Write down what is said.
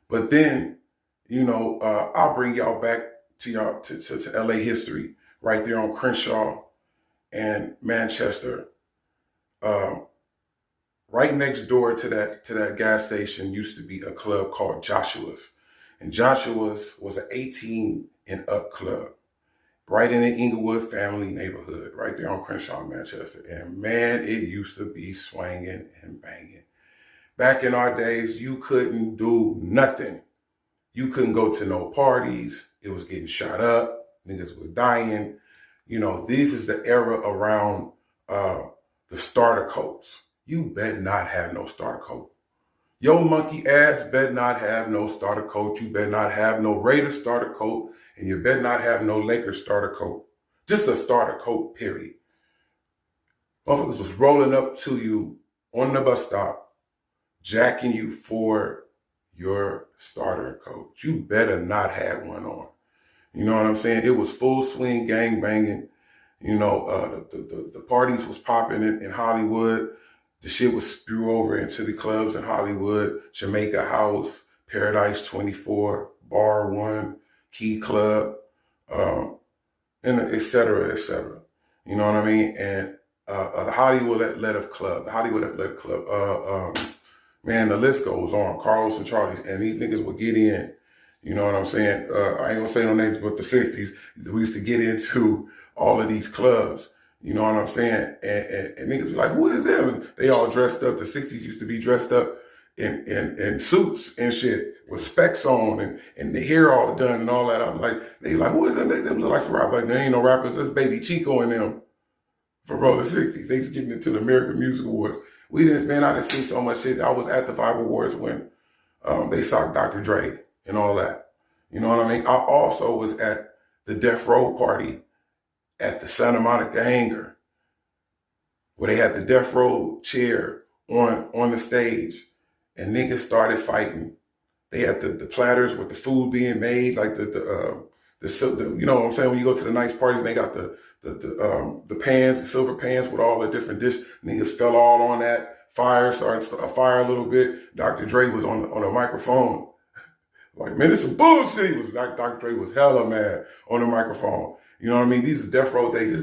But then, I'll bring y'all back to y'all to LA history, right there on Crenshaw and Manchester. Um, right next door to that gas station used to be a club called Joshua's. And Joshua's was an 18 and up club, right in the Inglewood family neighborhood, right there on Crenshaw, Manchester. And man, it used to be swinging and banging. Back in our days, you couldn't do nothing. You couldn't go to no parties. It was getting shot up. Niggas was dying. This is the era around the starter coats. You better not have no starter coat. Your monkey ass better not have no starter coat. You better not have no Raiders starter coat. And you better not have no Lakers starter coat. Just a starter coat, period. Motherfuckers was rolling up to you on the bus stop, jacking you for your starter coat. You better not have one on. You know what I'm saying? It was full swing gang banging. The parties was popping in Hollywood. The shit was spew over into the clubs in Hollywood, Jamaica House, Paradise 24, Bar One, Key Club, and et cetera, et cetera. You know what I mean? And the Hollywood Athletic Club, man, the list goes on. Carlos and Charlie's, and these niggas would get in. You know what I'm saying? I ain't gonna say no names, but the 60s, we used to get into all of these clubs. You know what I'm saying? And niggas be like, who is them? And they all dressed up. The 60s used to be dressed up in suits and shit with specs on and the hair all done and all that. I'm like, they like, who is them? They look like some rappers. Like, there ain't no rappers. That's Baby Chico and them from the 60s. They just getting into the American Music Awards. I done seen so much shit. I was at the Vibe Awards when they socked Dr. Dre and all that. You know what I mean? I also was at the Death Row party at the Santa Monica Hangar, where they had the Death Row chair on the stage, and niggas started fighting. They had the platters with the food being made, like the you know what I'm saying, when you go to the nice parties, and they got the pans, the silver pans with all the different dishes. Niggas fell all on that. Fire started a fire a little bit. Dr. Dre was on a microphone. Like, man, this some bullshit. Dr. Dre was hella mad on the microphone. You know what I mean? These are Death Row days. This